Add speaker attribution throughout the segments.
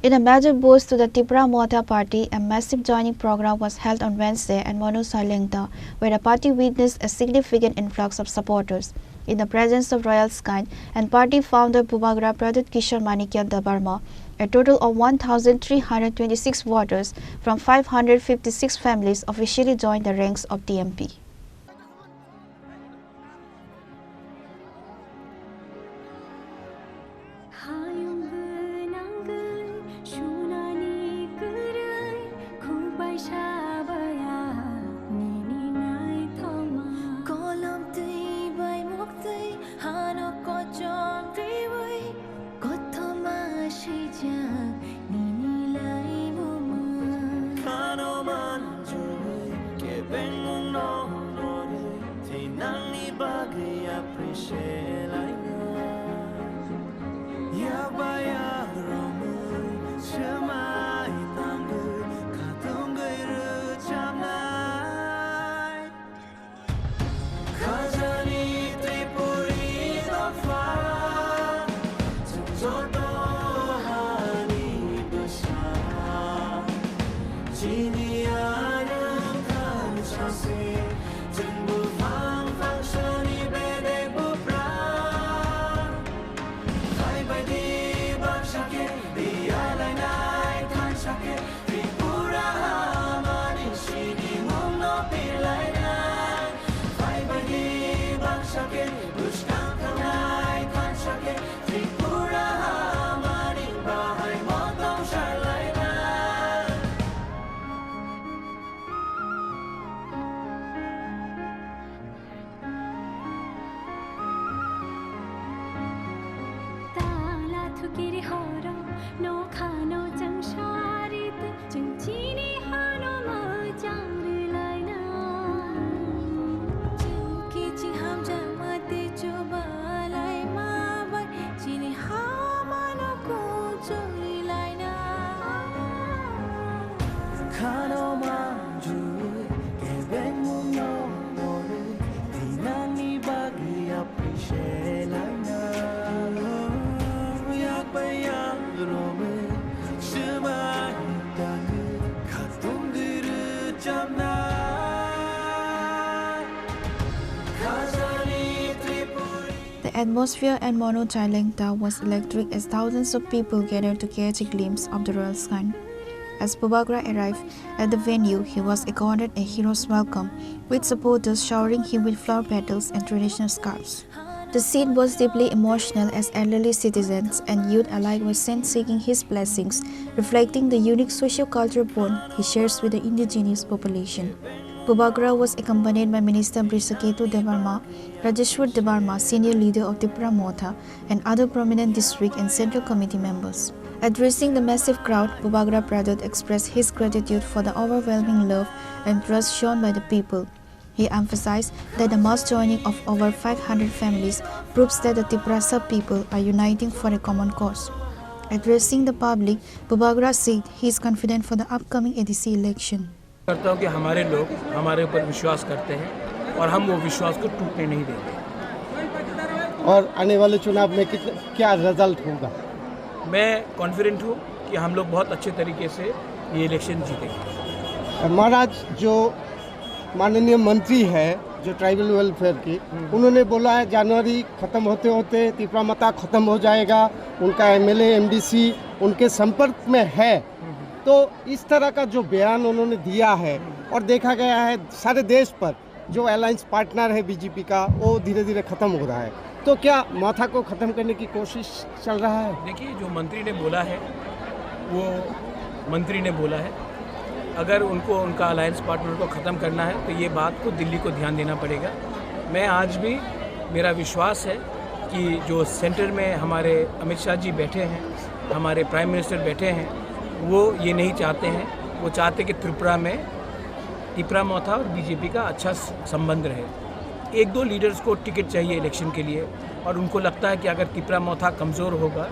Speaker 1: In a major boost to the Tipra Mota party, a massive joining program was held on Wednesday at Monu Sailengta, where the party witnessed a significant influx of supporters. In the presence of royal kind and party founder Bubagra Pradut Kishore Manikya Dabarma, a total of 1,326 voters from 556 families officially joined the ranks of TMP. The atmosphere at Monu Sailengta was electric as thousands of people gathered to catch a glimpse of the royal shrine. As Bubagra arrived at the venue, he was accorded a hero's welcome, with supporters showering him with flower petals and traditional scarves. The scene was deeply emotional as elderly citizens and youth alike were sent seeking his blessings, reflecting the unique socio-cultural bond he shares with the indigenous population. Bubagra was accompanied by Minister Brisaketu Debarma, Rajeshwar Debarma, senior leader of Tipra Mota, and other prominent district and central committee members. Addressing the massive crowd, Bubagra Pradut expressed his gratitude for the overwhelming love and trust shown by the people. He emphasized that the mass joining of over 500 families proves that the Tipra sub-people are uniting for a common cause. Addressing the public, Bubagra said he is confident for the upcoming ADC election.
Speaker 2: करता हूं कि हमारे लोग हमारे ऊपर विश्वास करते हैं और हम वो विश्वास को टूटने नहीं देंगे।
Speaker 3: और आने वाले चुनाव में क्या रिजल्ट होगा?
Speaker 2: मैं कॉन्फिडेंट हूं कि हम लोग बहुत अच्छे तरीके से ये इलेक्शन जीतेंगे।
Speaker 3: महाराज, जो माननीय मंत्री है जो ट्राइबल वेलफेयर की, उन्होंने बोला है जनवरी खत्म होते होते तिपरा मता खत्म हो जाएगा, उनका एमएलए एमडीसी उनके संपर्क में है। तो इस तरह का जो बयान उन्होंने दिया है और देखा गया है सारे देश पर जो अलायंस पार्टनर है बीजेपी का, वो धीरे धीरे ख़त्म हो रहा है। तो क्या माथा को ख़त्म करने की कोशिश चल रहा है?
Speaker 2: देखिए, जो मंत्री ने बोला है वो मंत्री ने बोला है। अगर उनको उनका अलायंस पार्टनर को ख़त्म करना है तो ये बात को दिल्ली को ध्यान देना पड़ेगा। मैं आज भी मेरा विश्वास है कि जो सेंटर में हमारे अमित शाह जी बैठे हैं, हमारे प्राइम मिनिस्टर बैठे हैं, वो ये नहीं चाहते हैं। वो चाहते कि त्रिपुरा में तिपरा मोथा और बीजेपी का अच्छा संबंध रहे। एक दो लीडर्स को टिकट चाहिए इलेक्शन के लिए और उनको लगता है कि अगर तिपरा मोथा कमज़ोर होगा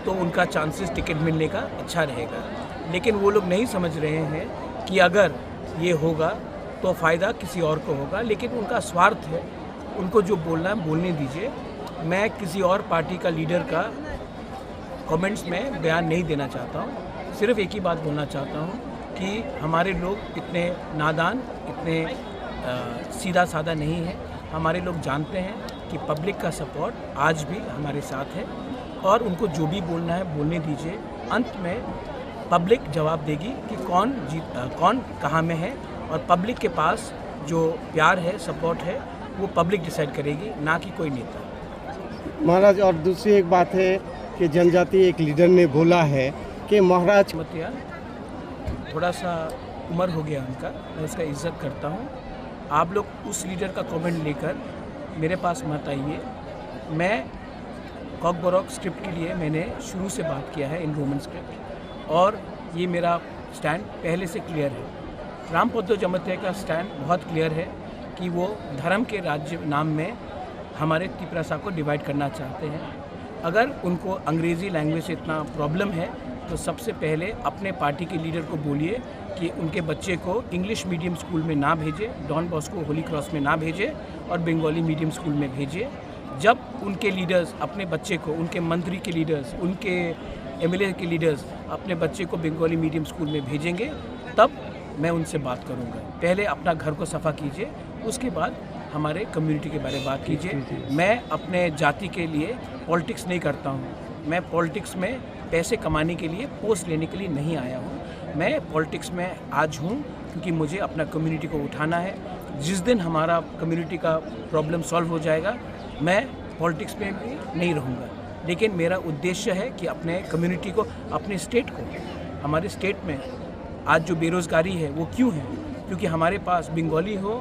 Speaker 2: तो उनका चांसेस टिकट मिलने का अच्छा रहेगा। लेकिन वो लोग नहीं समझ रहे हैं कि अगर ये होगा तो फ़ायदा किसी और को होगा। लेकिन उनका स्वार्थ है, उनको जो बोलना है बोलने दीजिए। मैं किसी और पार्टी का लीडर का कमेंट्स में बयान नहीं देना चाहता हूँ। सिर्फ एक ही बात बोलना चाहता हूँ कि हमारे लोग इतने नादान, इतने सीधा साधा नहीं है। हमारे लोग जानते हैं कि पब्लिक का सपोर्ट आज भी हमारे साथ है और उनको जो भी बोलना है बोलने दीजिए। अंत में पब्लिक जवाब देगी कि कौन कहाँ में है, और पब्लिक के पास जो प्यार है, सपोर्ट है, वो पब्लिक डिसाइड करेगी, ना कि कोई नेता।
Speaker 3: महाराज, और दूसरी एक बात है कि जनजाति एक लीडर ने बोला है कि महाराज
Speaker 2: मतिया थोड़ा सा उम्र हो गया उनका, मैं उसका इज्जत करता हूँ। आप लोग उस लीडर का कमेंट लेकर मेरे पास मत आइए। मैं कॉकबोरोक स्क्रिप्ट के लिए मैंने शुरू से बात किया है इन रोमन स्क्रिप्ट, और ये मेरा स्टैंड पहले से क्लियर है। रामपद्दो जमतिया का स्टैंड बहुत क्लियर है कि वो धर्म के राज्य नाम में हमारे तिपरासा को डिवाइड करना चाहते हैं। अगर उनको अंग्रेज़ी लैंग्वेज से इतना प्रॉब्लम है तो सबसे पहले अपने पार्टी के लीडर को बोलिए कि उनके बच्चे को इंग्लिश मीडियम स्कूल में ना भेजे, डॉन बॉस्को होली क्रॉस में ना भेजे और बंगाली मीडियम स्कूल में भेजिए। जब उनके लीडर्स अपने बच्चे को, उनके मंत्री के लीडर्स, उनके एमएलए के लीडर्स अपने बच्चे को बंगाली मीडियम स्कूल में भेजेंगे, तब मैं उनसे बात करूंगा। पहले अपना घर को सफ़ा कीजिए, उसके बाद हमारे कम्युनिटी के बारे में बात कीजिए। मैं अपने जाति के लिए पॉलिटिक्स नहीं करता हूँ। मैं पॉलिटिक्स में पैसे कमाने के लिए, पोस्ट लेने के लिए नहीं आया हूँ। मैं पॉलिटिक्स में आज हूँ क्योंकि मुझे अपना कम्युनिटी को उठाना है। जिस दिन हमारा कम्युनिटी का प्रॉब्लम सॉल्व हो जाएगा, मैं पॉलिटिक्स में भी नहीं रहूँगा। लेकिन मेरा उद्देश्य है कि अपने कम्युनिटी को, अपने स्टेट को, हमारे स्टेट में आज जो बेरोज़गारी है वो क्यों है? क्योंकि हमारे पास बंगाली हो,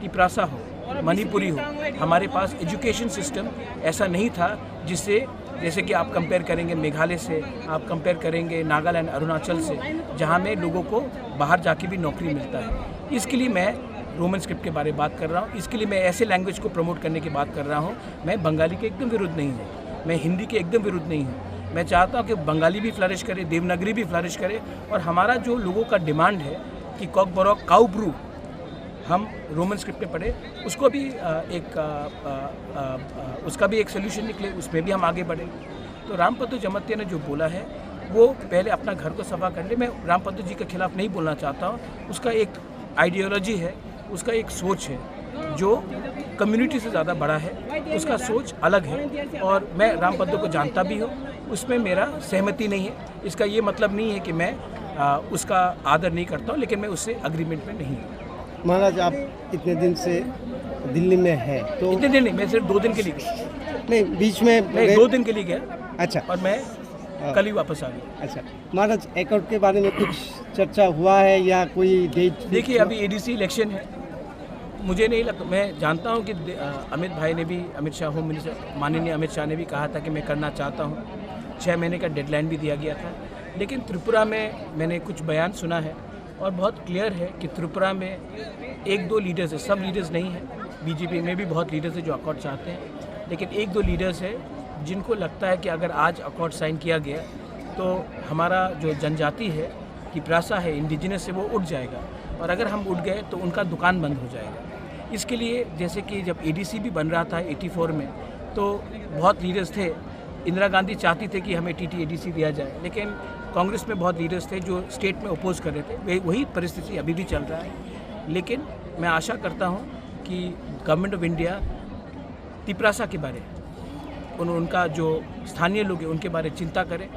Speaker 2: तिपरासा हो, मणिपुरी हो, हमारे पास एजुकेशन सिस्टम ऐसा नहीं था जिससे, जैसे कि आप कंपेयर करेंगे मेघालय से, आप कंपेयर करेंगे नागालैंड, अरुणाचल से, जहाँ में लोगों को बाहर जाके भी नौकरी मिलता है। इसके लिए मैं रोमन स्क्रिप्ट के बारे में बात कर रहा हूँ। इसके लिए मैं ऐसे लैंग्वेज को प्रमोट करने की बात कर रहा हूँ। मैं बंगाली के एकदम विरुद्ध नहीं हूँ, मैं हिंदी के एकदम विरुद्ध नहीं हूँ। मैं चाहता हूँ कि बंगाली भी फ्लरिश करे, देवनागरी भी फ्लरिश करे, और हमारा जो लोगों का डिमांड है कि कॉकबोरोक काउ ब्रू हम रोमन स्क्रिप्ट में पढ़े, उसको भी उसका भी एक सोल्यूशन निकले, उसमें भी हम आगे बढ़े। तो रामपद्दो जमतिया ने जो बोला है वो पहले अपना घर को सफा कर ले। मैं रामपद्दो जी के खिलाफ नहीं बोलना चाहता हूँ। उसका एक आइडियोलॉजी है, उसका एक सोच है जो कम्युनिटी से ज़्यादा बड़ा है, उसका सोच अलग है, और मैं रामपद्दो को जानता भी हूँ। उसमें मेरा सहमति नहीं है। इसका ये मतलब नहीं है कि मैं उसका आदर नहीं करता हूँ, लेकिन मैं उससे अग्रीमेंट में नहीं हूँ।
Speaker 3: महाराज, आप इतने दिन से दिल्ली में है तो
Speaker 2: इतने दिन नहीं, मैं सिर्फ 2 दिन के लिए गया।
Speaker 3: नहीं, बीच में
Speaker 2: नहीं, 2 दिन के लिए गया।
Speaker 3: अच्छा,
Speaker 2: और मैं कल ही वापस आ गया।
Speaker 3: अच्छा महाराज, अकाउंट के बारे में कुछ चर्चा हुआ है या कोई डेट?
Speaker 2: देखिए, अभी एडीसी इलेक्शन है, मुझे नहीं लगता, मैं जानता हूँ कि अमित भाई ने भी, अमित शाह, होम मिनिस्टर माननीय अमित शाह ने भी कहा था कि मैं करना चाहता हूँ। 6 महीने का डेडलाइन भी दिया गया था। लेकिन त्रिपुरा में मैंने कुछ बयान सुना है और बहुत क्लियर है कि त्रिपुरा में 1-2 लीडर्स है, सब लीडर्स नहीं हैं। बीजेपी में भी बहुत लीडर्स है जो अकॉर्ड चाहते हैं, लेकिन 1-2 लीडर्स है जिनको लगता है कि अगर आज अकॉर्ड साइन किया गया तो हमारा जो जनजाति है, तिपरासा है, इंडिजिनस है, वो उठ जाएगा, और अगर हम उठ गए तो उनका दुकान बंद हो जाएगा। इसके लिए, जैसे कि जब एडीसी भी बन रहा था 84 में, तो बहुत लीडर्स थे। इंदिरा गांधी चाहती थे कि हमें टीटी एडीसी दिया जाए, लेकिन कांग्रेस में बहुत लीडर्स थे जो स्टेट में अपोज कर रहे थे। वही परिस्थिति अभी भी चल रहा है। लेकिन मैं आशा करता हूं कि गवर्नमेंट ऑफ इंडिया तिपरासा के बारे, उनका जो स्थानीय लोग हैं उनके बारे चिंता करें,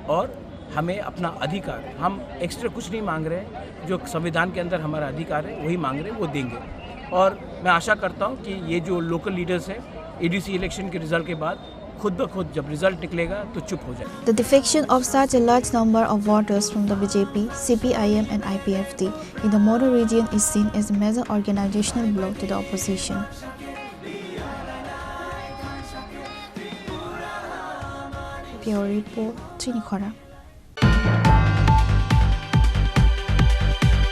Speaker 2: और हमें अपना अधिकार, हम एक्स्ट्रा कुछ नहीं मांग रहे हैं, जो संविधान के अंदर हमारा अधिकार है वही मांग रहे हैं, वो देंगे। और मैं आशा करता हूं कि ये जो लोकल लीडर्स हैं, एडीसी इलेक्शन के रिजल्ट के बाद खुद ब खुद जब रिजल्ट निकलेगा तो चुप हो जाए।
Speaker 1: The defection of such a large number of voters from the BJP, CPIM and IPFT in the Moro region is seen as a major organizational blow to the opposition. Bureau Report, Chini Khora.